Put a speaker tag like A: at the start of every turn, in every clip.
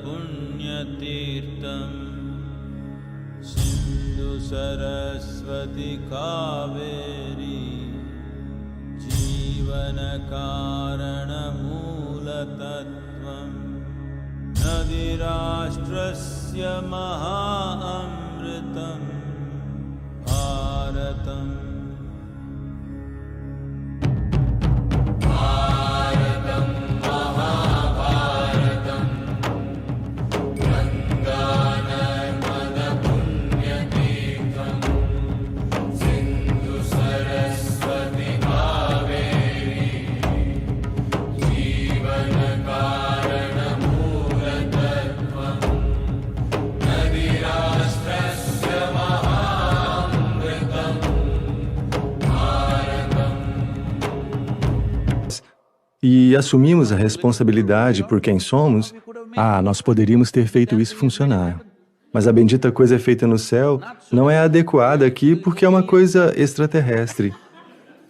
A: Punytirtam Sindhu Saraswati Kaveri Jivana Karana Mula Tattvam Nadirashtrasya Maha Amritam Bharatam
B: e assumimos a responsabilidade por quem somos, nós poderíamos ter feito isso funcionar. Mas a bendita coisa feita no céu não é adequada aqui porque é uma coisa extraterrestre.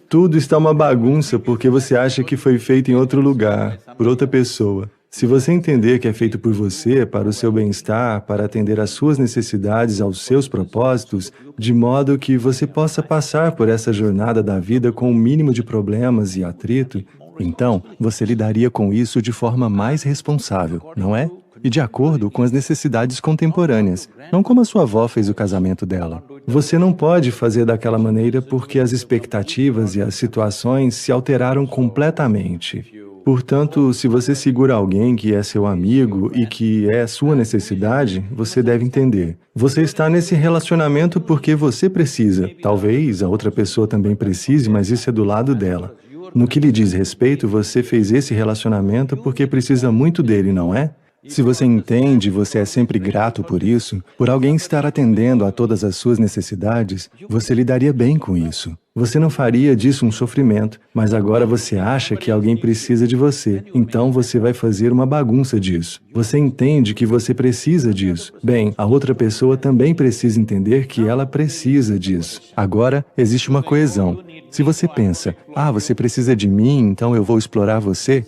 B: Tudo está uma bagunça porque você acha que foi feito em outro lugar, por outra pessoa. Se você entender que é feito por você, para o seu bem-estar, para atender às suas necessidades, aos seus propósitos, de modo que você possa passar por essa jornada da vida com o mínimo de problemas e atrito, então você lidaria com isso de forma mais responsável, não é? E de acordo com as necessidades contemporâneas, não como a sua avó fez o casamento dela. Você não pode fazer daquela maneira porque as expectativas e as situações se alteraram completamente. Portanto, se você segura alguém que é seu amigo e que é sua necessidade, você deve entender. Você está nesse relacionamento porque você precisa. Talvez a outra pessoa também precise, mas isso é do lado dela. No que lhe diz respeito, você fez esse relacionamento porque precisa muito dele, não é? Se você entende, você é sempre grato por isso, por alguém estar atendendo a todas as suas necessidades, você lidaria bem com isso. Você não faria disso um sofrimento, mas agora você acha que alguém precisa de você, então você vai fazer uma bagunça disso. Você entende que você precisa disso. Bem, a outra pessoa também precisa entender que ela precisa disso. Agora, existe uma coesão. Se você pensa, você precisa de mim, então eu vou explorar você,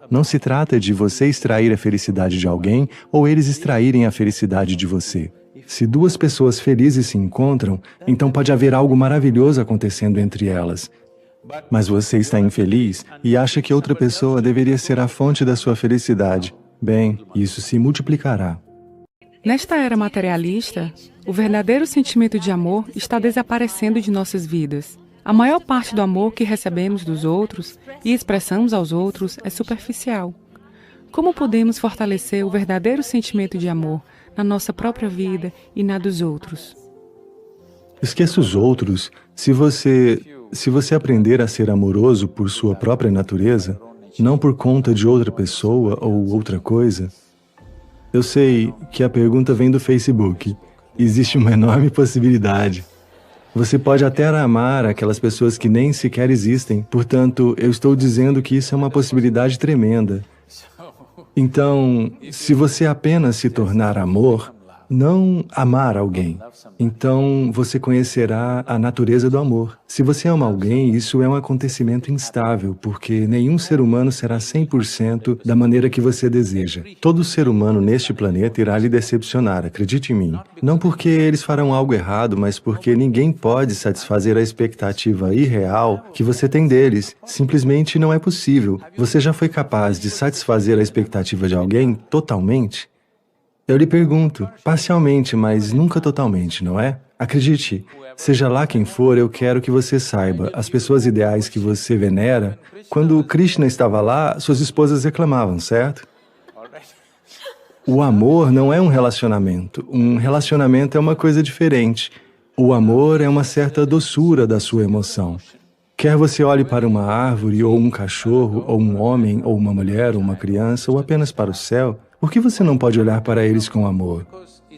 B: não se trata de você extrair a felicidade de alguém ou eles extraírem a felicidade de você. Se duas pessoas felizes se encontram, então pode haver algo maravilhoso acontecendo entre elas. Mas você está infeliz e acha que outra pessoa deveria ser a fonte da sua felicidade. Bem, isso se multiplicará.
C: Nesta era materialista, o verdadeiro sentimento de amor está desaparecendo de nossas vidas. A maior parte do amor que recebemos dos outros e expressamos aos outros é superficial. Como podemos fortalecer o verdadeiro sentimento de amor na nossa própria vida e na dos outros?
B: Esqueça os outros. Se você aprender a ser amoroso por sua própria natureza, não por conta de outra pessoa ou outra coisa. Eu sei que a pergunta vem do Facebook. Existe uma enorme possibilidade. Você pode até amar aquelas pessoas que nem sequer existem. Portanto, eu estou dizendo que isso é uma possibilidade tremenda. Então, se você apenas se tornar amor, não amar alguém, então você conhecerá a natureza do amor. Se você ama alguém, isso é um acontecimento instável, porque nenhum ser humano será 100% da maneira que você deseja. Todo ser humano neste planeta irá lhe decepcionar, acredite em mim. Não porque eles farão algo errado, mas porque ninguém pode satisfazer a expectativa irreal que você tem deles. Simplesmente não é possível. Você já foi capaz de satisfazer a expectativa de alguém totalmente? Eu lhe pergunto, parcialmente, mas nunca totalmente, não é? Acredite, seja lá quem for, eu quero que você saiba, as pessoas ideais que você venera, quando Krishna estava lá, suas esposas reclamavam, certo? O amor não é um relacionamento é uma coisa diferente. O amor é uma certa doçura da sua emoção. Quer você olhe para uma árvore, ou um cachorro, ou um homem, ou uma mulher, ou uma criança, ou apenas para o céu, por que você não pode olhar para eles com amor?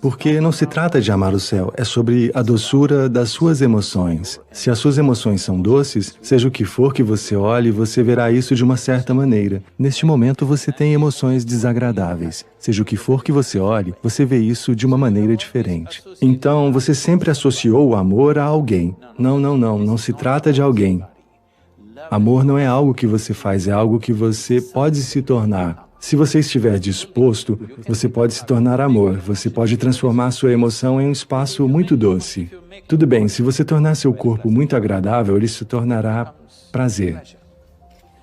B: Porque não se trata de amar o céu, é sobre a doçura das suas emoções. Se as suas emoções são doces, seja o que for que você olhe, você verá isso de uma certa maneira. Neste momento você tem emoções desagradáveis. Seja o que for que você olhe, você vê isso de uma maneira diferente. Então, você sempre associou o amor a alguém. Não se trata de alguém. Amor não é algo que você faz, é algo que você pode se tornar. Se você estiver disposto, você pode se tornar amor, você pode transformar sua emoção em um espaço muito doce. Tudo bem, se você tornar seu corpo muito agradável, ele se tornará prazer.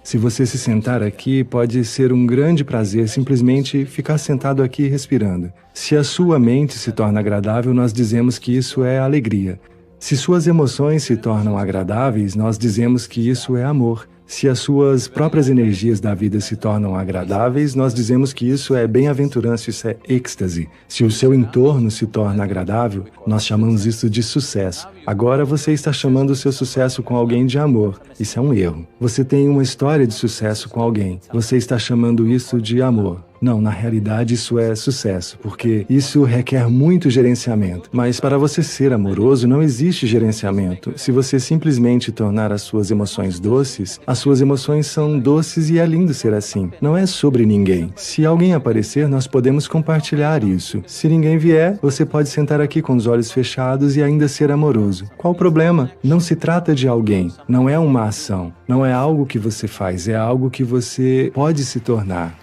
B: Se você se sentar aqui, pode ser um grande prazer simplesmente ficar sentado aqui respirando. Se a sua mente se torna agradável, nós dizemos que isso é alegria. Se suas emoções se tornam agradáveis, nós dizemos que isso é amor. Se as suas próprias energias da vida se tornam agradáveis, nós dizemos que isso é bem-aventurança, isso é êxtase. Se o seu entorno se torna agradável, nós chamamos isso de sucesso. Agora você está chamando o seu sucesso com alguém de amor. Isso é um erro. Você tem uma história de sucesso com alguém. Você está chamando isso de amor. Não, na realidade isso é sucesso, porque isso requer muito gerenciamento. Mas para você ser amoroso, não existe gerenciamento. Se você simplesmente tornar as suas emoções doces, as suas emoções são doces e é lindo ser assim. Não é sobre ninguém. Se alguém aparecer, nós podemos compartilhar isso. Se ninguém vier, você pode sentar aqui com os olhos fechados e ainda ser amoroso. Qual o problema? Não se trata de alguém. Não é uma ação. Não é algo que você faz. É algo que você pode se tornar.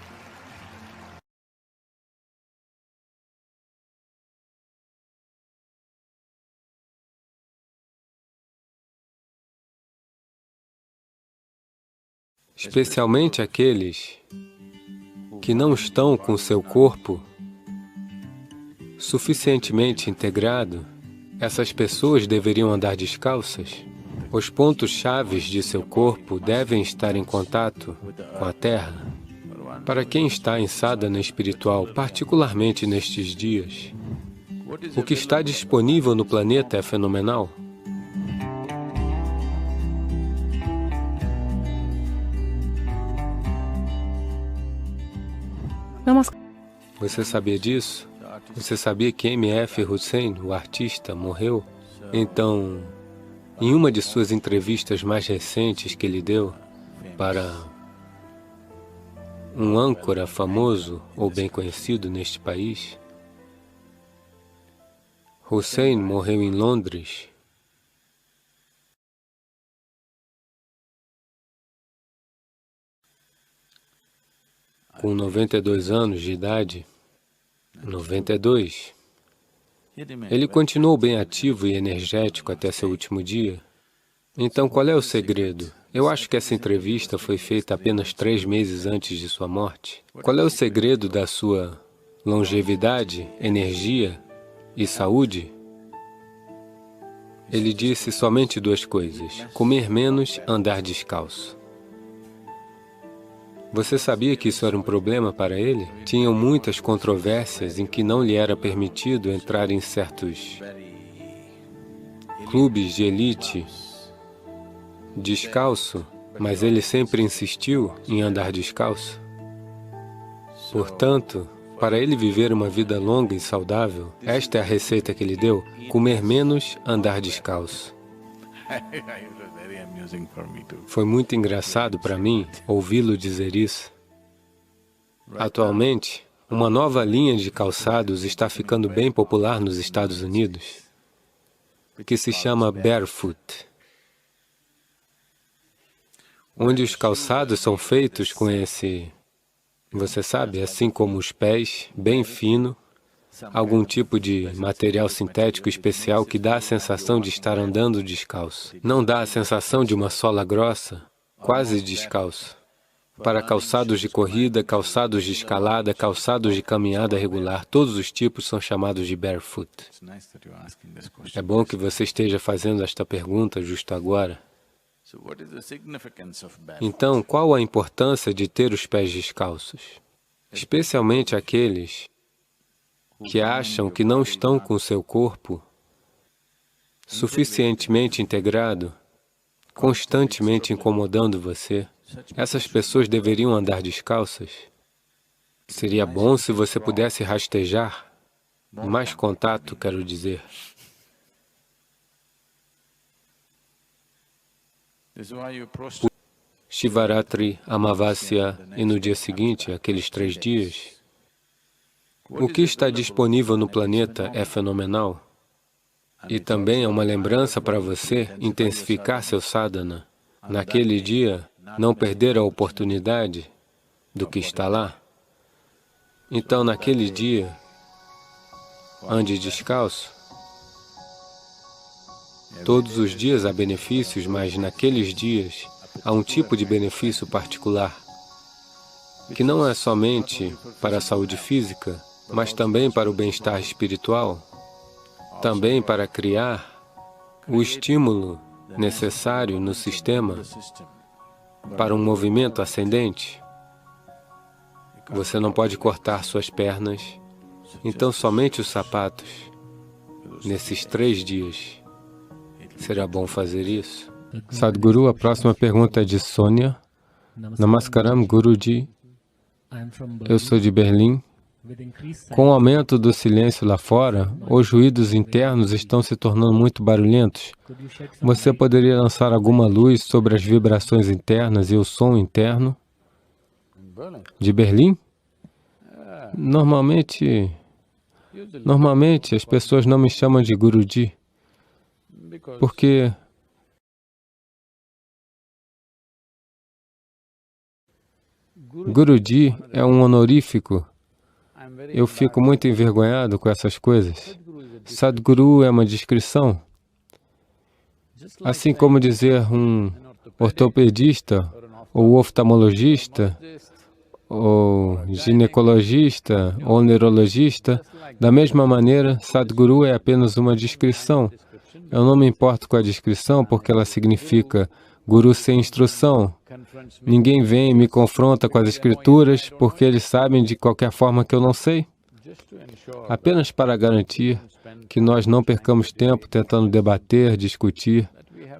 D: Especialmente aqueles que não estão com seu corpo suficientemente integrado, essas pessoas deveriam andar descalças. Os pontos chaves de seu corpo devem estar em contato com a terra. Para quem está em sadhana espiritual, particularmente nestes dias, o que está disponível no planeta é fenomenal. Você sabia disso? Você sabia que M.F. Hussein, o artista, morreu? Então, em uma de suas entrevistas mais recentes que ele deu para um âncora famoso ou bem conhecido neste país, Hussein morreu em Londres com 92 anos de idade. 92. Ele continuou bem ativo e energético até seu último dia. Então, qual é o segredo? Eu acho que essa entrevista foi feita apenas 3 meses antes de sua morte. Qual é o segredo da sua longevidade, energia e saúde? Ele disse somente 2 coisas: comer menos, andar descalço. Você sabia que isso era um problema para ele? Tinham muitas controvérsias em que não lhe era permitido entrar em certos clubes de elite descalço, mas ele sempre insistiu em andar descalço. Portanto, para ele viver uma vida longa e saudável, esta é a receita que ele deu: comer menos, andar descalço. Foi muito engraçado para mim ouvi-lo dizer isso. Atualmente, uma nova linha de calçados está ficando bem popular nos Estados Unidos, que se chama Barefoot, onde os calçados são feitos com esse, você sabe, assim como os pés, bem fino, algum tipo de material sintético especial que dá a sensação de estar andando descalço. Não dá a sensação de uma sola grossa, quase descalço. Para calçados de corrida, calçados de escalada, calçados de caminhada regular, todos os tipos são chamados de barefoot. É bom que você esteja fazendo esta pergunta justo agora. Então, qual a importância de ter os pés descalços? Especialmente aqueles que acham que não estão com seu corpo suficientemente integrado, constantemente incomodando você. Essas pessoas deveriam andar descalças. Seria bom se você pudesse rastejar, mais contato, quero dizer. Shivaratri, Amavasya e no dia seguinte, aqueles 3 dias, o que está disponível no planeta é fenomenal. E também é uma lembrança para você intensificar seu sadhana. Naquele dia, não perder a oportunidade do que está lá. Então, naquele dia, ande descalço. Todos os dias há benefícios, mas naqueles dias há um tipo de benefício particular, que não é somente para a saúde física, mas também para o bem-estar espiritual, também para criar o estímulo necessário no sistema para um movimento ascendente. Você não pode cortar suas pernas, então somente os sapatos. Nesses 3 dias, será bom fazer isso? Sadhguru, a próxima pergunta é de Sônia. Namaskaram, Guruji. Eu sou de Berlim. Com o aumento do silêncio lá fora, os ruídos internos estão se tornando muito barulhentos. Você poderia lançar alguma luz sobre as vibrações internas e o som interno? De Berlim? Normalmente as pessoas não me chamam de Guruji, porque Guruji é um honorífico. Eu fico muito envergonhado com essas coisas. Sadhguru é uma descrição. Assim como dizer um ortopedista, ou oftalmologista, ou ginecologista, ou neurologista, da mesma maneira, Sadhguru é apenas uma descrição. Eu não me importo com a descrição porque ela significa Guru sem instrução. Ninguém vem e me confronta com as escrituras porque eles sabem de qualquer forma que eu não sei. Apenas para garantir que nós não percamos tempo tentando debater, discutir,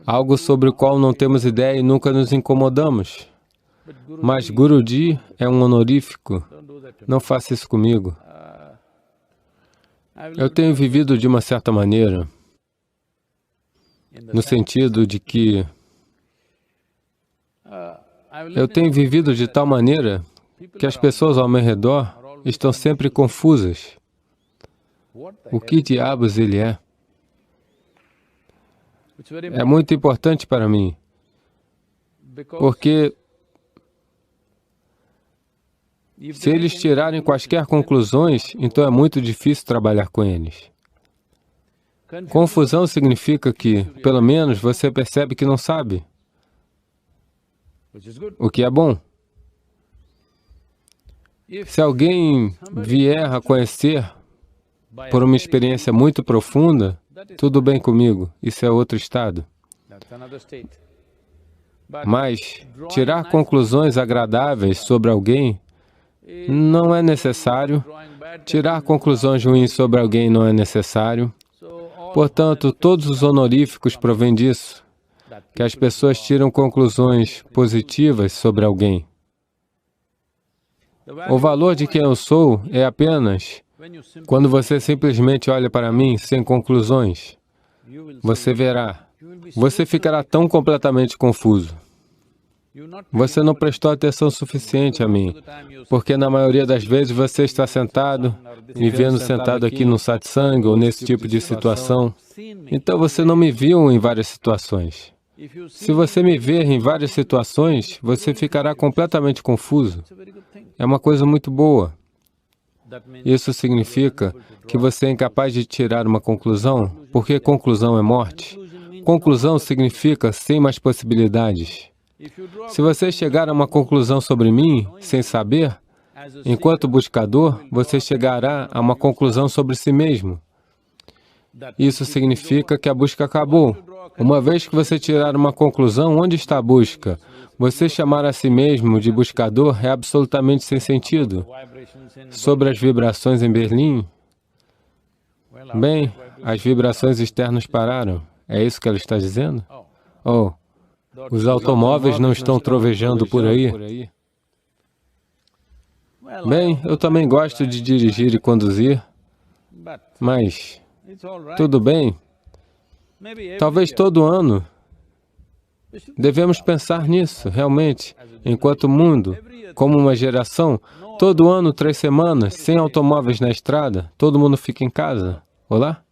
D: algo sobre o qual não temos ideia e nunca nos incomodamos. Mas Guruji é um honorífico. Não faça isso comigo. Eu tenho vivido de uma certa maneira, no sentido de que eu tenho vivido de tal maneira que as pessoas ao meu redor estão sempre confusas. O que diabos ele é? É muito importante para mim, porque se eles tirarem quaisquer conclusões, então é muito difícil trabalhar com eles. Confusão significa que, pelo menos, você percebe que não sabe, o que é bom. Se alguém vier a conhecer por uma experiência muito profunda, tudo bem comigo, isso é outro estado. Mas tirar conclusões agradáveis sobre alguém não é necessário. Tirar conclusões ruins sobre alguém não é necessário. Portanto, todos os honoríficos provêm disso, que as pessoas tiram conclusões positivas sobre alguém. O valor de quem eu sou é apenas quando você simplesmente olha para mim sem conclusões. Você verá, você ficará tão completamente confuso. Você não prestou atenção suficiente a mim, porque na maioria das vezes você está sentado, me vendo sentado aqui no satsang ou nesse tipo de situação. Então você não me viu em várias situações. Se você me ver em várias situações, você ficará completamente confuso. É uma coisa muito boa. Isso significa que você é incapaz de tirar uma conclusão, porque conclusão é morte. Conclusão significa sem mais possibilidades. Se você chegar a uma conclusão sobre mim, sem saber, enquanto buscador, você chegará a uma conclusão sobre si mesmo. Isso significa que a busca acabou. Uma vez que você tirar uma conclusão, onde está a busca? Você chamar a si mesmo de buscador é absolutamente sem sentido. Sobre as vibrações em Berlim, bem, as vibrações externas pararam. É isso que ela está dizendo? Oh, os automóveis não estão trovejando por aí? Bem, eu também gosto de dirigir e conduzir, mas tudo bem. Talvez todo ano devemos pensar nisso, realmente, enquanto mundo, como uma geração, todo ano, 3 semanas, sem automóveis na estrada, todo mundo fica em casa. Olá?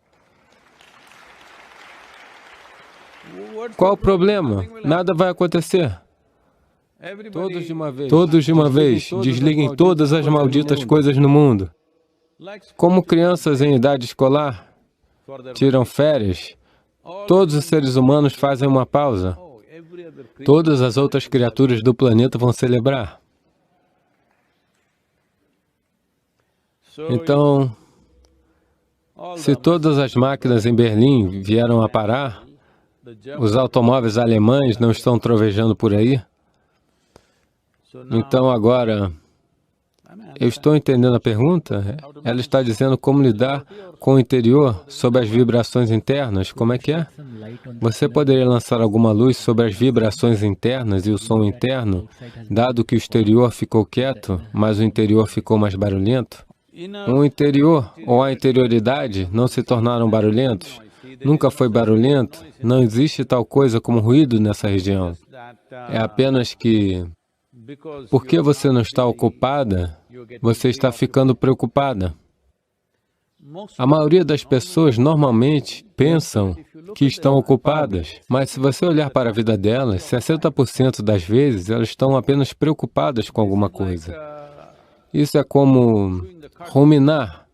D: Qual o problema? Nada vai acontecer. Todos de uma vez, desliguem todas as malditas coisas no mundo. Como crianças em idade escolar tiram férias, todos os seres humanos fazem uma pausa. Todas as outras criaturas do planeta vão celebrar. Então, se todas as máquinas em Berlim vieram a parar, os automóveis alemães não estão trovejando por aí, então agora, eu estou entendendo a pergunta? Ela está dizendo como lidar com o interior sobre as vibrações internas. Como é que é? Você poderia lançar alguma luz sobre as vibrações internas e o som interno, dado que o exterior ficou quieto, mas o interior ficou mais barulhento? O interior ou a interioridade não se tornaram barulhentos? Nunca foi barulhento? Não existe tal coisa como ruído nessa região. É apenas que, porque você não está ocupada, você está ficando preocupada. A maioria das pessoas normalmente pensam que estão ocupadas, mas se você olhar para a vida delas, 60% das vezes elas estão apenas preocupadas com alguma coisa. Isso é como ruminar.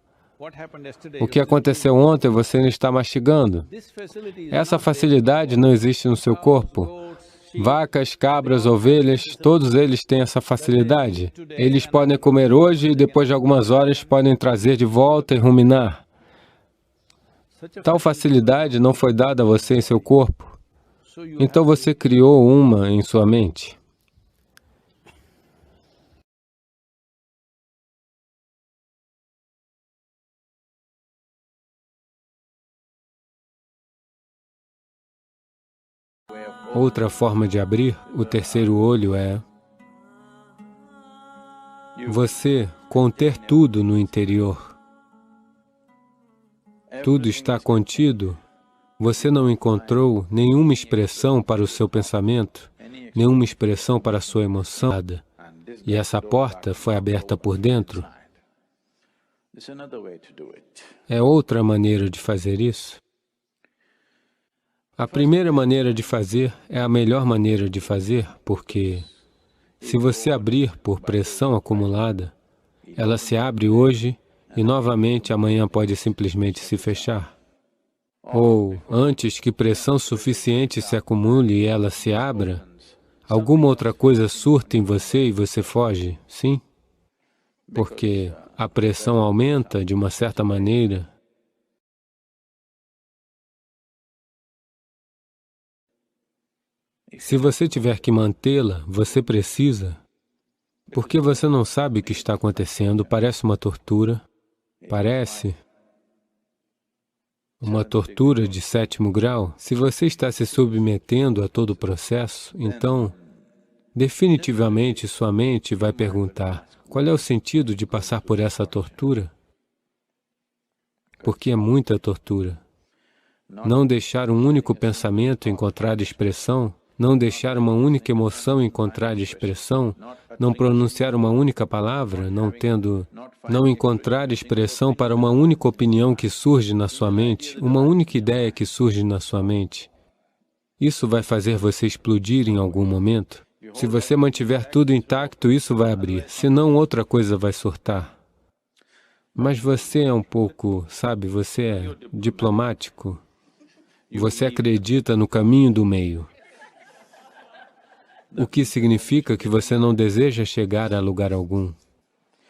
D: O que aconteceu ontem você não está mastigando. Essa facilidade não existe no seu corpo. Vacas, cabras, ovelhas, todos eles têm essa facilidade. Eles podem comer hoje e depois de algumas horas podem trazer de volta e ruminar. Tal facilidade não foi dada a você em seu corpo. Então você criou uma em sua mente. Outra forma de abrir o terceiro olho é você conter tudo no interior. Tudo está contido. Você não encontrou nenhuma expressão para o seu pensamento, nenhuma expressão para a sua emoção. E essa porta foi aberta por dentro. É outra maneira de fazer isso. A primeira maneira de fazer é a melhor maneira de fazer, porque se você abrir por pressão acumulada, ela se abre hoje e novamente amanhã pode simplesmente se fechar. Ou, antes que pressão suficiente se acumule e ela se abra, alguma outra coisa surta em você e você foge, sim? Porque a pressão aumenta de uma certa maneira. Se você tiver que mantê-la, você precisa, porque você não sabe o que está acontecendo, parece uma tortura, parece uma tortura de 7º grau. Se você está se submetendo a todo o processo, então, definitivamente sua mente vai perguntar, qual é o sentido de passar por essa tortura? Porque é muita tortura. Não deixar um único pensamento encontrar expressão, não deixar uma única emoção encontrar expressão, não pronunciar uma única palavra, não encontrar expressão para uma única opinião que surge na sua mente, uma única ideia que surge na sua mente. Isso vai fazer você explodir em algum momento. Se você mantiver tudo intacto, isso vai abrir, senão outra coisa vai surtar. Mas você é um pouco, sabe, você é diplomático. Você acredita no caminho do meio. O que significa que você não deseja chegar a lugar algum.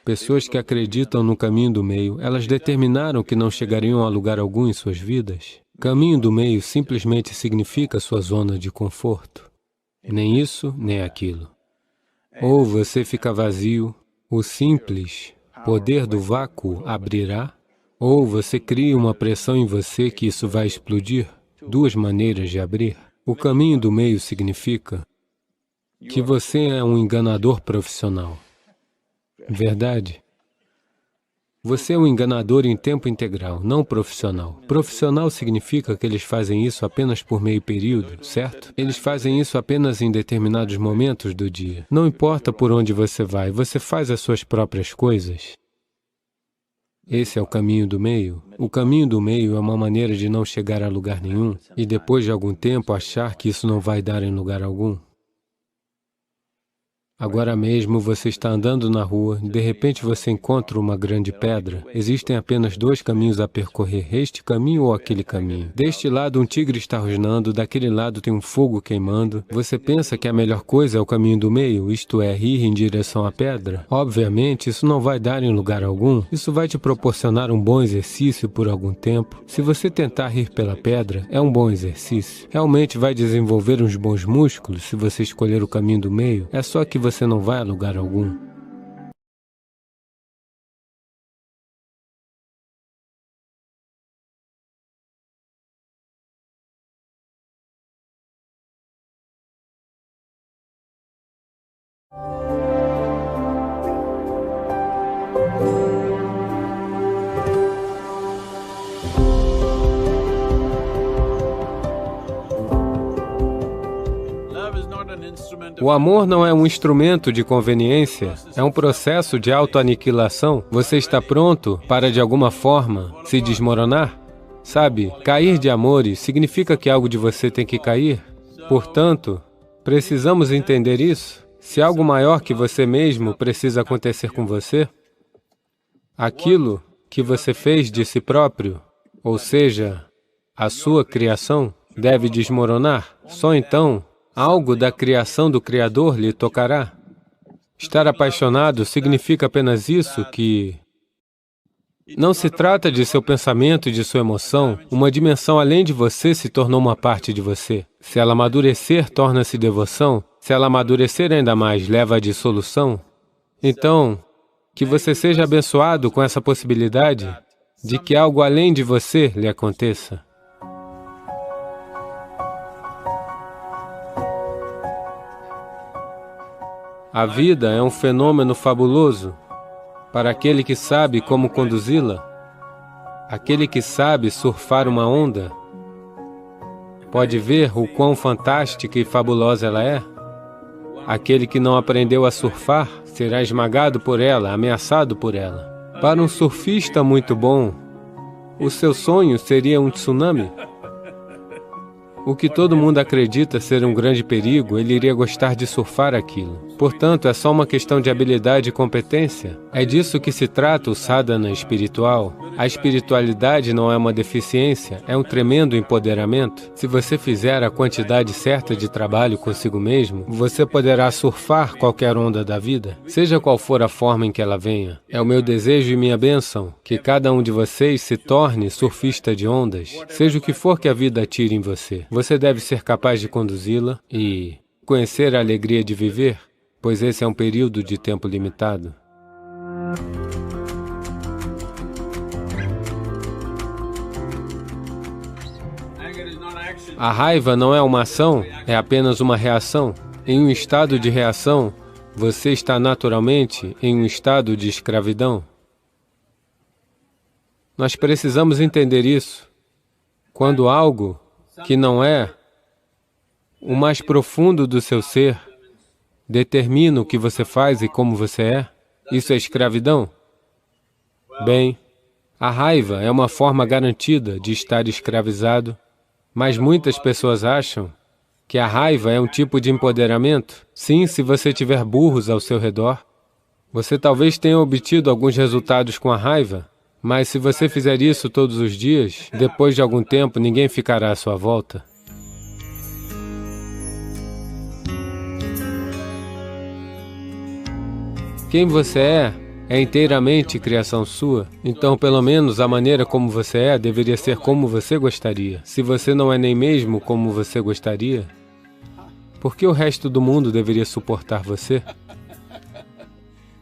D: Pessoas que acreditam no caminho do meio, elas determinaram que não chegariam a lugar algum em suas vidas. Caminho do meio simplesmente significa sua zona de conforto. Nem isso, nem aquilo. Ou você fica vazio, o simples poder do vácuo abrirá, ou você cria uma pressão em você que isso vai explodir. Duas maneiras de abrir. O caminho do meio significa que você é um enganador profissional. Verdade? Você é um enganador em tempo integral, não profissional. Profissional significa que eles fazem isso apenas por meio período, certo? Eles fazem isso apenas em determinados momentos do dia. Não importa por onde você vai, você faz as suas próprias coisas. Esse é o caminho do meio. O caminho do meio é uma maneira de não chegar a lugar nenhum e depois de algum tempo achar que isso não vai dar em lugar algum. Agora mesmo você está andando na rua, de repente você encontra uma grande pedra. Existem apenas dois caminhos a percorrer, este caminho ou aquele caminho. Deste lado um tigre está rosnando, daquele lado tem um fogo queimando. Você pensa que a melhor coisa é o caminho do meio, isto é, ir em direção à pedra? Obviamente, isso não vai dar em lugar algum. Isso vai te proporcionar um bom exercício por algum tempo. Se você tentar ir pela pedra, é um bom exercício. Realmente vai desenvolver uns bons músculos se você escolher o caminho do meio. É só que você não vai a lugar algum. O amor não é um instrumento de conveniência, é um processo de autoaniquilação. Você está pronto para, de alguma forma, se desmoronar? Sabe, cair de amores significa que algo de você tem que cair. Portanto, precisamos entender isso. Se algo maior que você mesmo precisa acontecer com você, aquilo que você fez de si próprio, ou seja, a sua criação, deve desmoronar. Só então, algo da criação do Criador lhe tocará. Estar apaixonado significa apenas isso, que não se trata de seu pensamento e de sua emoção. Uma dimensão além de você se tornou uma parte de você. Se ela amadurecer, torna-se devoção. Se ela amadurecer ainda mais, leva à dissolução. Então, que você seja abençoado com essa possibilidade de que algo além de você lhe aconteça. A vida é um fenômeno fabuloso para aquele que sabe como conduzi-la. Aquele que sabe surfar uma onda pode ver o quão fantástica e fabulosa ela é. Aquele que não aprendeu a surfar será esmagado por ela, ameaçado por ela. Para um surfista muito bom, o seu sonho seria um tsunami. O que todo mundo acredita ser um grande perigo, ele iria gostar de surfar aquilo. Portanto, é só uma questão de habilidade e competência. É disso que se trata o sadhana espiritual. A espiritualidade não é uma deficiência, é um tremendo empoderamento. Se você fizer a quantidade certa de trabalho consigo mesmo, você poderá surfar qualquer onda da vida, seja qual for a forma em que ela venha. É o meu desejo e minha bênção que cada um de vocês se torne surfista de ondas, seja o que for que a vida atire em você. Você deve ser capaz de conduzi-la e conhecer a alegria de viver, pois esse é um período de tempo limitado. A raiva não é uma ação, é apenas uma reação. Em um estado de reação, você está naturalmente em um estado de escravidão. Nós precisamos entender isso. Quando algo que não é o mais profundo do seu ser determina o que você faz e como você é, isso é escravidão? Bem, a raiva é uma forma garantida de estar escravizado, mas muitas pessoas acham que a raiva é um tipo de empoderamento. Sim, se você tiver burros ao seu redor, você talvez tenha obtido alguns resultados com a raiva, mas se você fizer isso todos os dias, depois de algum tempo, ninguém ficará à sua volta. Quem você é inteiramente criação sua. Então, pelo menos, a maneira como você é deveria ser como você gostaria. Se você não é nem mesmo como você gostaria, por que o resto do mundo deveria suportar você?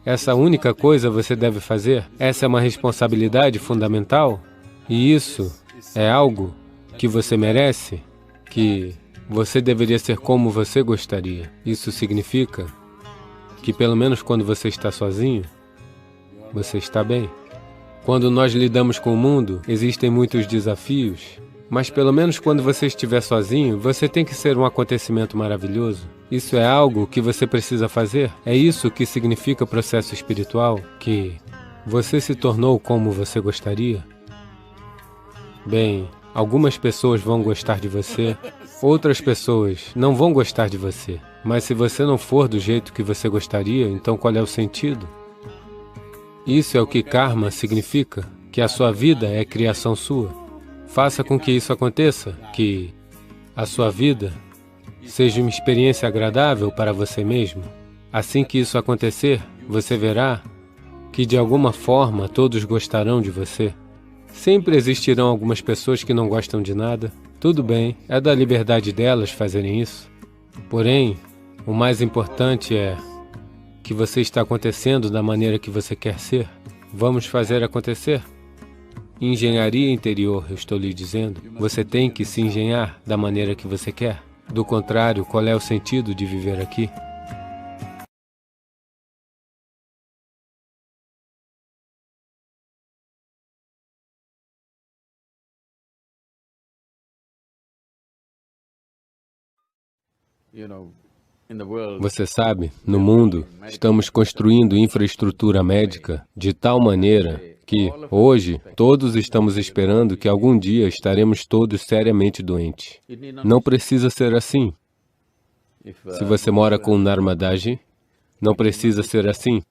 D: Essa única coisa você deve fazer? Essa é uma responsabilidade fundamental? E isso é algo que você merece? Que você deveria ser como você gostaria. Isso significa que, pelo menos quando você está sozinho, você está bem. Quando nós lidamos com o mundo, existem muitos desafios, mas pelo menos quando você estiver sozinho, você tem que ser um acontecimento maravilhoso. Isso é algo que você precisa fazer. É isso que significa o processo espiritual, que você se tornou como você gostaria. Bem, algumas pessoas vão gostar de você, outras pessoas não vão gostar de você, Mas se você não for do jeito que você gostaria, então qual é o sentido? Isso é o que karma significa, que a sua vida é criação sua. Faça com que isso aconteça, que a sua vida seja uma experiência agradável para você mesmo. Assim que isso acontecer, você verá que de alguma forma todos gostarão de você. Sempre existirão algumas pessoas que não gostam de nada. Tudo bem, é da liberdade delas fazerem isso. Porém, o mais importante é que você está acontecendo da maneira que você quer ser. Vamos fazer acontecer? Engenharia interior, eu estou lhe dizendo. Você tem que se engenhar da maneira que você quer. Do contrário, qual é o sentido de viver aqui? Você sabe, no mundo, estamos construindo infraestrutura médica de tal maneira que, hoje, todos estamos esperando que algum dia estaremos todos seriamente doentes. Não precisa ser assim. Se você mora com Narmadaji, não precisa ser assim.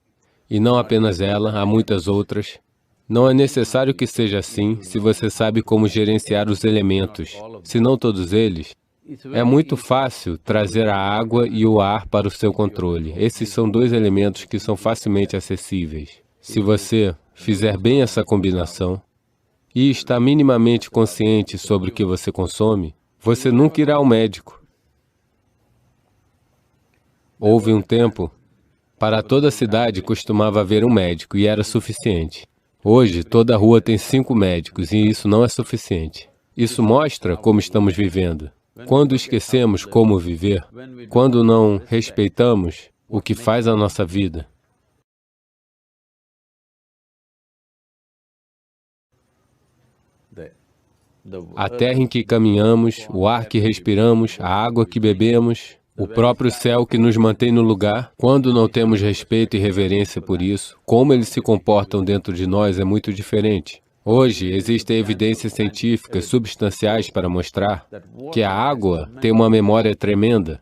D: E não apenas ela, há muitas outras. Não é necessário que seja assim se você sabe como gerenciar os elementos, se não todos eles. É muito fácil trazer a água e o ar para o seu controle. Esses são dois elementos que são facilmente acessíveis. Se você fizer bem essa combinação e está minimamente consciente sobre o que você consome, você nunca irá ao médico. Houve um tempo, para toda a cidade costumava haver um médico e era suficiente. Hoje, toda a rua tem 5 médicos e isso não é suficiente. Isso mostra como estamos vivendo. Quando esquecemos como viver, quando não respeitamos o que faz a nossa vida, a terra em que caminhamos, o ar que respiramos, a água que bebemos, o próprio céu que nos mantém no lugar, quando não temos respeito e reverência por isso, como eles se comportam dentro de nós é muito diferente. Hoje, existem evidências científicas substanciais para mostrar que a água tem uma memória tremenda.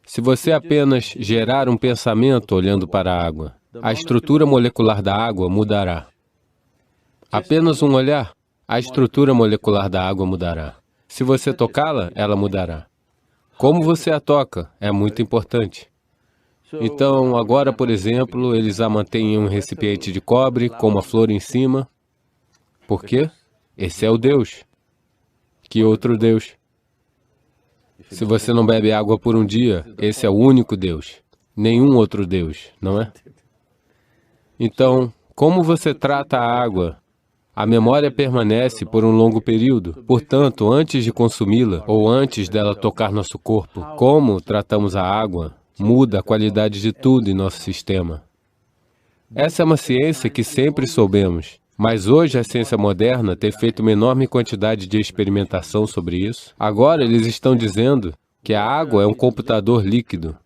D: Se você apenas gerar um pensamento olhando para a água, a estrutura molecular da água mudará. Apenas um olhar, a estrutura molecular da água mudará. Se você tocá-la, ela mudará. Como você a toca é muito importante. Então, agora, por exemplo, eles a mantêm em um recipiente de cobre, com uma flor em cima. Por quê? Esse é o Deus. Que outro Deus? Se você não bebe água por um dia, esse é o único Deus. Nenhum outro Deus, não é? Então, como você trata a água? A memória permanece por um longo período. Portanto, antes de consumi-la, ou antes dela tocar nosso corpo, como tratamos a água, muda a qualidade de tudo em nosso sistema. Essa é uma ciência que sempre soubemos. Mas hoje a ciência moderna tem feito uma enorme quantidade de experimentação sobre isso. Agora eles estão dizendo que a água é um computador líquido.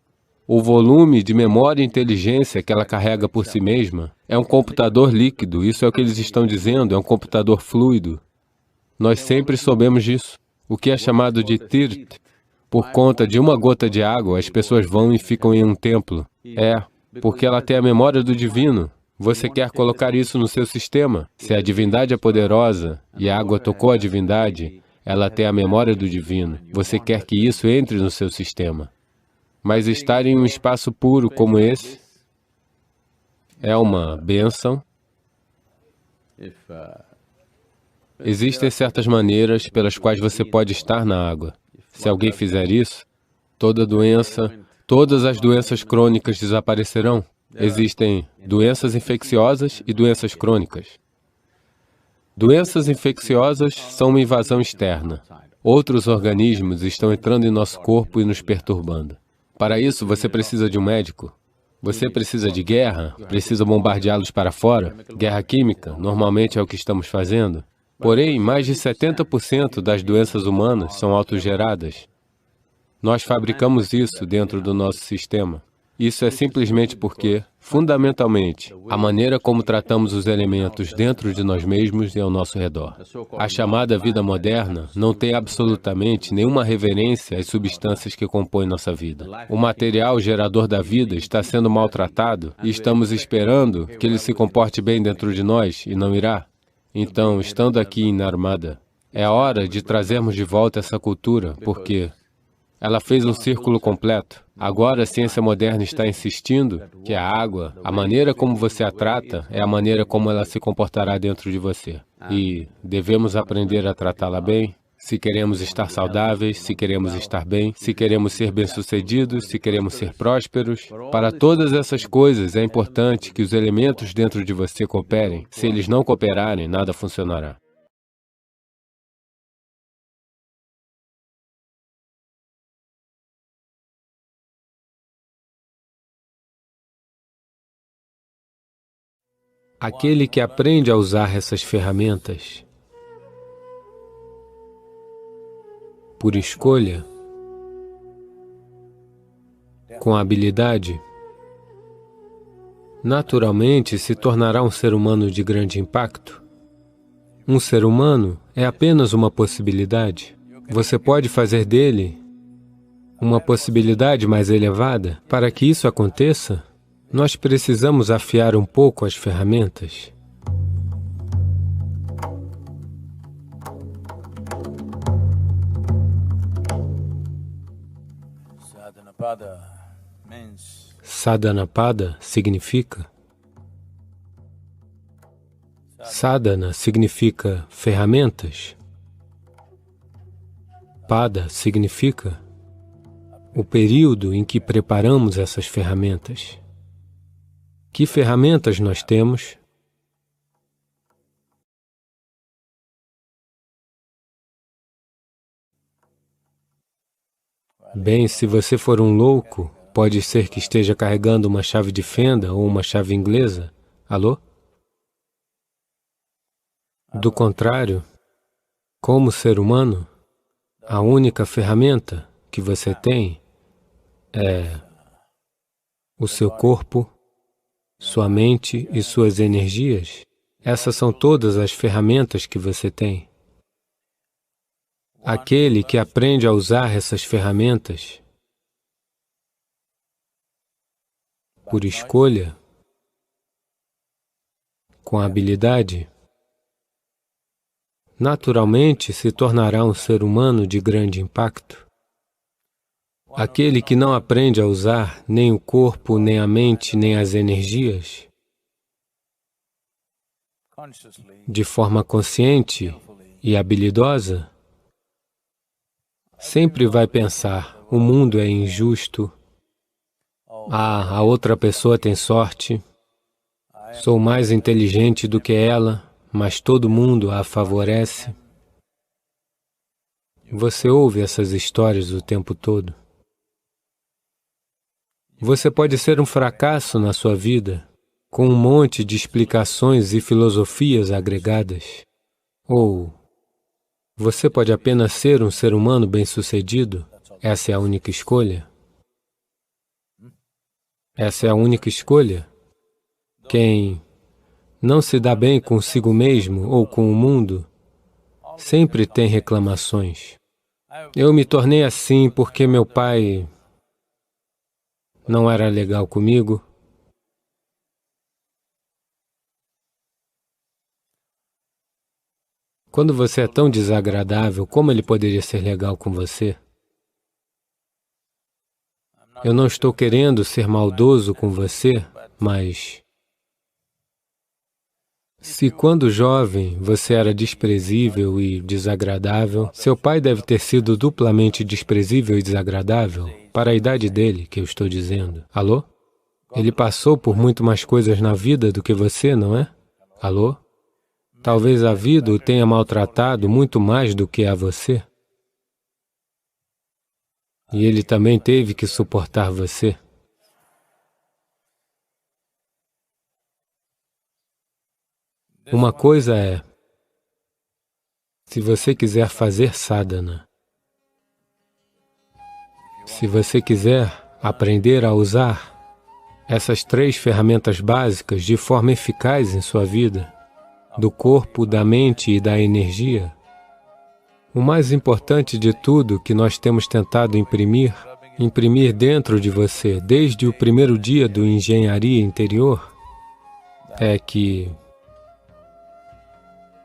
D: O volume de memória e inteligência que ela carrega por si mesma é um computador líquido. Isso é o que eles estão dizendo, é um computador fluido. Nós sempre soubemos disso. O que é chamado de Tirt. Por conta de uma gota de água, as pessoas vão e ficam em um templo. É, porque ela tem a memória do divino. Você quer colocar isso no seu sistema? Se a divindade é poderosa e a água tocou a divindade, ela tem a memória do divino. Você quer que isso entre no seu sistema. Mas estar em um espaço puro como esse é uma bênção. Existem certas maneiras pelas quais você pode estar na água. Se alguém fizer isso, todas as doenças crônicas desaparecerão. Existem doenças infecciosas e doenças crônicas. Doenças infecciosas são uma invasão externa. Outros organismos estão entrando em nosso corpo e nos perturbando. Para isso, você precisa de um médico. Você precisa de guerra, precisa bombardeá-los para fora. Guerra química, normalmente é o que estamos fazendo. Porém, mais de 70% das doenças humanas são autogeradas. Nós fabricamos isso dentro do nosso sistema. Isso é simplesmente porque, fundamentalmente, a maneira como tratamos os elementos dentro de nós mesmos e ao nosso redor. A chamada vida moderna não tem absolutamente nenhuma reverência às substâncias que compõem nossa vida. O material gerador da vida está sendo maltratado e estamos esperando que ele se comporte bem dentro de nós e não irá. Então, estando aqui em Narmada, é a hora de trazermos de volta essa cultura, porque ela fez um círculo completo. Agora a ciência moderna está insistindo que a água, a maneira como você a trata, é a maneira como ela se comportará dentro de você. E devemos aprender a tratá-la bem, se queremos estar saudáveis, se queremos estar bem, se queremos ser bem-sucedidos, se queremos ser prósperos. Para todas essas coisas é importante que os elementos dentro de você cooperem. Se eles não cooperarem, nada funcionará. Aquele que aprende a usar essas ferramentas por escolha, com habilidade, naturalmente se tornará um ser humano de grande impacto. Um ser humano é apenas uma possibilidade. Você pode fazer dele uma possibilidade mais elevada. Para que isso aconteça, nós precisamos afiar um pouco as ferramentas. Sadhanapada significa... Sadhana significa ferramentas. Pada significa o período em que preparamos essas ferramentas. Que ferramentas nós temos? Bem, se você for um louco, pode ser que esteja carregando uma chave de fenda ou uma chave inglesa. Alô? Do contrário, como ser humano, a única ferramenta que você tem é o seu corpo, sua mente e suas energias. Essas são todas as ferramentas que você tem. Aquele que aprende a usar essas ferramentas por escolha, com habilidade, naturalmente se tornará um ser humano de grande impacto. Aquele que não aprende a usar nem o corpo, nem a mente, nem as energias, de forma consciente e habilidosa, sempre vai pensar, o mundo é injusto, a outra pessoa tem sorte, sou mais inteligente do que ela, mas todo mundo a favorece. Você ouve essas histórias o tempo todo. Você pode ser um fracasso na sua vida, com um monte de explicações e filosofias agregadas. Ou você pode apenas ser um ser humano bem-sucedido. Essa é a única escolha. Essa é a única escolha. Quem não se dá bem consigo mesmo ou com o mundo, sempre tem reclamações. Eu me tornei assim porque meu pai não era legal comigo. Quando você é tão desagradável, como ele poderia ser legal com você? Eu não estou querendo ser maldoso com você, mas se quando jovem você era desprezível e desagradável, seu pai deve ter sido duplamente desprezível e desagradável para a idade dele, que eu estou dizendo. Alô? Ele passou por muito mais coisas na vida do que você, não é? Alô? Talvez a vida o tenha maltratado muito mais do que a você. E ele também teve que suportar você. Uma coisa é, se você quiser fazer sadhana, se você quiser aprender a usar essas 3 ferramentas básicas de forma eficaz em sua vida, do corpo, da mente e da energia, o mais importante de tudo que nós temos tentado imprimir dentro de você desde o primeiro dia do Engenharia Interior, é que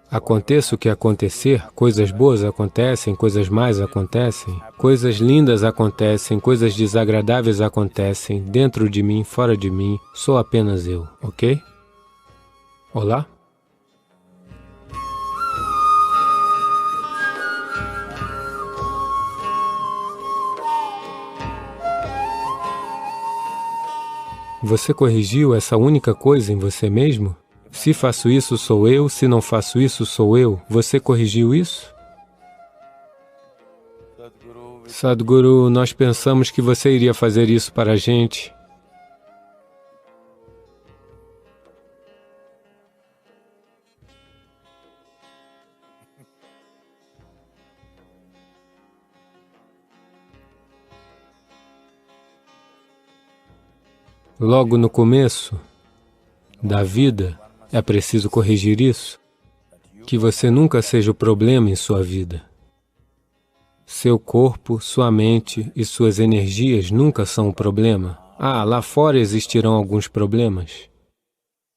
D: aconteça o que acontecer, coisas boas acontecem, coisas más acontecem, coisas lindas acontecem, coisas desagradáveis acontecem, dentro de mim, fora de mim, sou apenas eu, ok? Olá? Você corrigiu essa única coisa em você mesmo? Se faço isso, sou eu. Se não faço isso, sou eu. Você corrigiu isso? Sadhguru, nós pensamos que você iria fazer isso para a gente. Logo no começo da vida, é preciso corrigir isso, que você nunca seja o problema em sua vida. Seu corpo, sua mente e suas energias nunca são o problema. Lá fora existirão alguns problemas,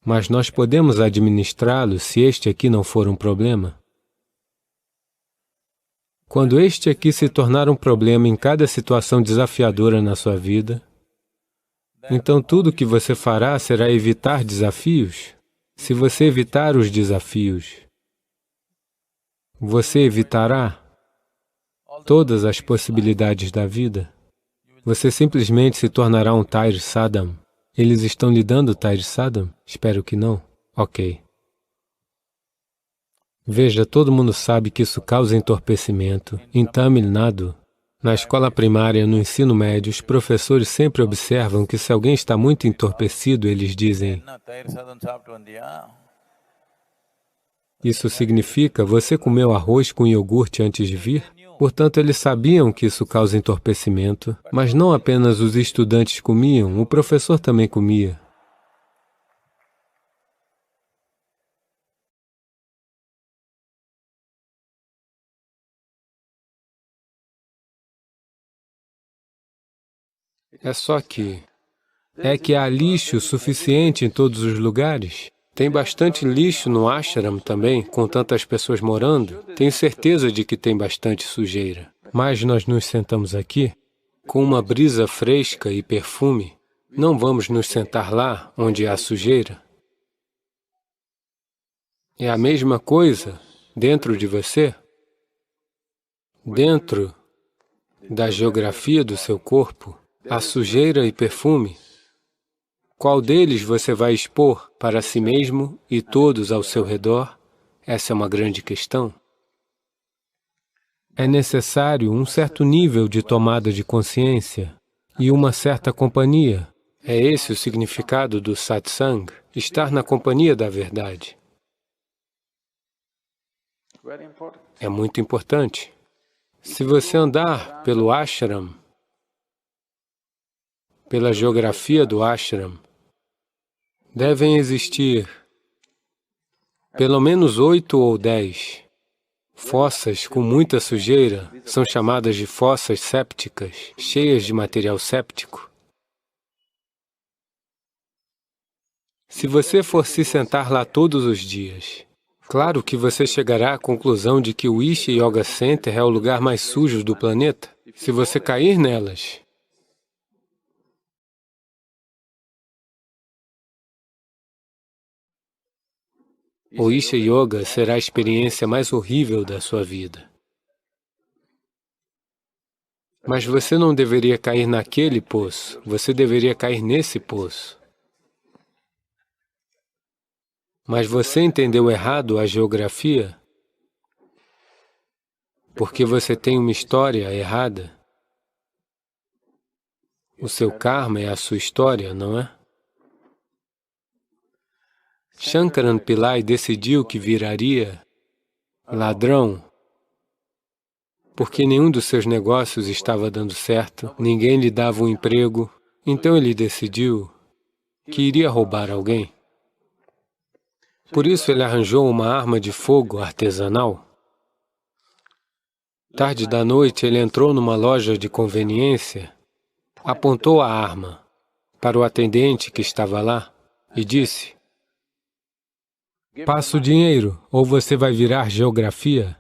D: mas nós podemos administrá-los se este aqui não for um problema. Quando este aqui se tornar um problema em cada situação desafiadora na sua vida, então tudo o que você fará será evitar desafios. Se você evitar os desafios, você evitará todas as possibilidades da vida. Você simplesmente se tornará um Thair Sadam. Eles estão lhe dando Thair Sadam? Espero que não. Ok. Veja, todo mundo sabe que isso causa entorpecimento. Em Tamil Nadu, na escola primária, no ensino médio, os professores sempre observam que se alguém está muito entorpecido, eles dizem: isso significa, você comeu arroz com iogurte antes de vir? Portanto, eles sabiam que isso causa entorpecimento, mas não apenas os estudantes comiam, o professor também comia. É só que há lixo suficiente em todos os lugares. Tem bastante lixo no ashram também, com tantas pessoas morando. Tenho certeza de que tem bastante sujeira. Mas nós nos sentamos aqui, com uma brisa fresca e perfume. Não vamos nos sentar lá, onde há sujeira. É a mesma coisa dentro de você, dentro da geografia do seu corpo. A sujeira e perfume, qual deles você vai expor para si mesmo e todos ao seu redor? Essa é uma grande questão. É necessário um certo nível de tomada de consciência e uma certa companhia. É esse o significado do satsang, estar na companhia da verdade. É muito importante. Se você andar pelo ashram, pela geografia do ashram, devem existir pelo menos 8 ou 10 fossas com muita sujeira, são chamadas de fossas sépticas, cheias de material séptico. Se você for se sentar lá todos os dias, claro que você chegará à conclusão de que o Isha Yoga Center é o lugar mais sujo do planeta. Se você cair nelas, o Isha Yoga será a experiência mais horrível da sua vida. Mas você não deveria cair naquele poço, você deveria cair nesse poço. Mas você entendeu errado a geografia, porque você tem uma história errada. O seu karma é a sua história, não é? Shankaran Pillai decidiu que viraria ladrão porque nenhum dos seus negócios estava dando certo, ninguém lhe dava um emprego, então ele decidiu que iria roubar alguém. Por isso ele arranjou uma arma de fogo artesanal. Tarde da noite, ele entrou numa loja de conveniência, apontou a arma para o atendente que estava lá e disse: "Passa o dinheiro, ou você vai virar geografia."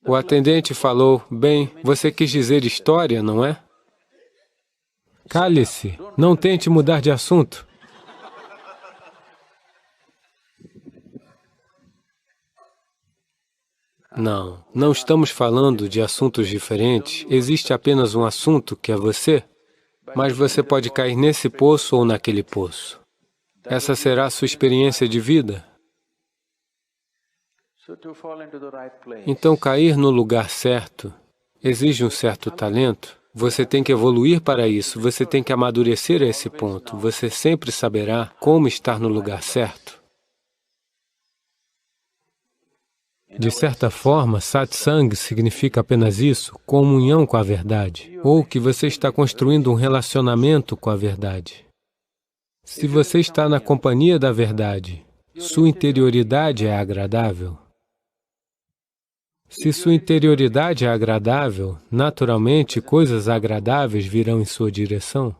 D: O atendente falou: "Bem, você quis dizer história, não é? Cale-se, não tente mudar de assunto." Não estamos falando de assuntos diferentes. Existe apenas um assunto, que é você, mas você pode cair nesse poço ou naquele poço. Essa será a sua experiência de vida. Então, cair no lugar certo exige um certo talento. Você tem que evoluir para isso, você tem que amadurecer a esse ponto. Você sempre saberá como estar no lugar certo. De certa forma, satsang significa apenas isso, comunhão com a verdade, ou que você está construindo um relacionamento com a verdade. Se você está na companhia da verdade, sua interioridade é agradável. Se sua interioridade é agradável, naturalmente coisas agradáveis virão em sua direção.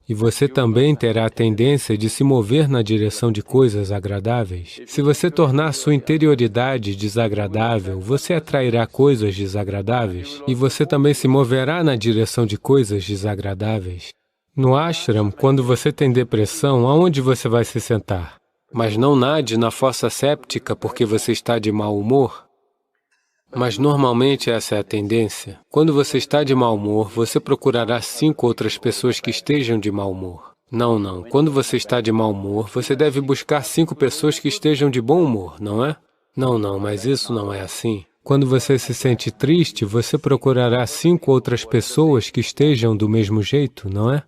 D: E você também terá a tendência de se mover na direção de coisas agradáveis. Se você tornar sua interioridade desagradável, você atrairá coisas desagradáveis e você também se moverá na direção de coisas desagradáveis. No ashram, quando você tem depressão, aonde você vai se sentar? Mas não nade na fossa séptica porque você está de mau humor. Mas normalmente essa é a tendência. Quando você está de mau humor, você procurará 5 outras pessoas que estejam de mau humor. Não. Quando você está de mau humor, você deve buscar 5 pessoas que estejam de bom humor, não é? Não, mas isso não é assim. Quando você se sente triste, você procurará 5 outras pessoas que estejam do mesmo jeito, não é?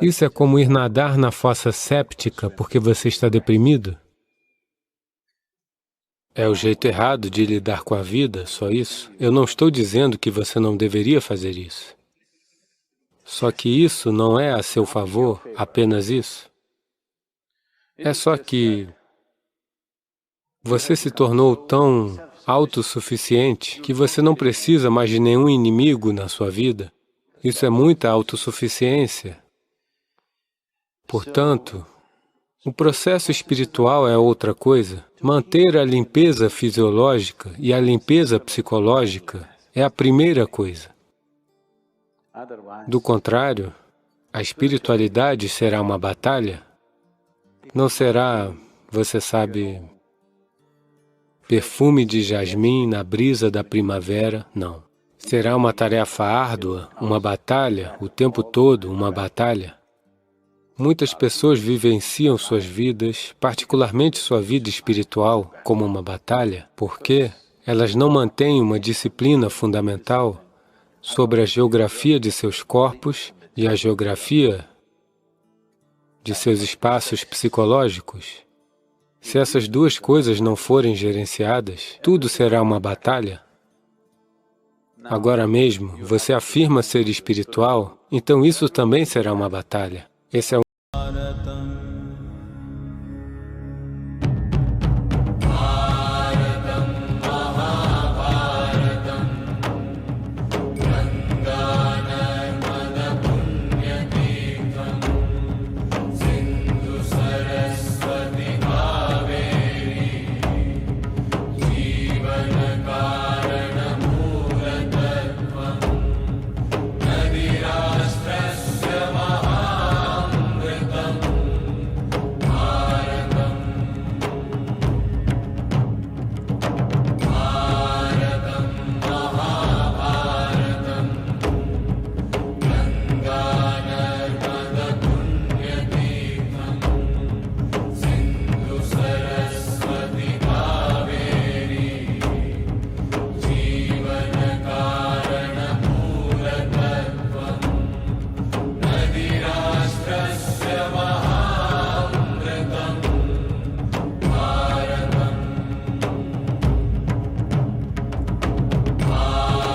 D: Isso é como ir nadar na fossa séptica porque você está deprimido. É o jeito errado de lidar com a vida, só isso. Eu não estou dizendo que você não deveria fazer isso. Só que isso não é a seu favor, apenas isso. É só que você se tornou tão autossuficiente que você não precisa mais de nenhum inimigo na sua vida. Isso é muita autossuficiência. Portanto, o processo espiritual é outra coisa. Manter a limpeza fisiológica e a limpeza psicológica é a primeira coisa. Do contrário, a espiritualidade será uma batalha. Não será, você sabe, perfume de jasmim na brisa da primavera, não. Será uma tarefa árdua, uma batalha, o tempo todo uma batalha. Muitas pessoas vivenciam suas vidas, particularmente sua vida espiritual, como uma batalha, porque elas não mantêm uma disciplina fundamental sobre a geografia de seus corpos e a geografia de seus espaços psicológicos. Se essas duas coisas não forem gerenciadas, tudo será uma batalha. Agora mesmo, você afirma ser espiritual, então isso também será uma batalha. Esse é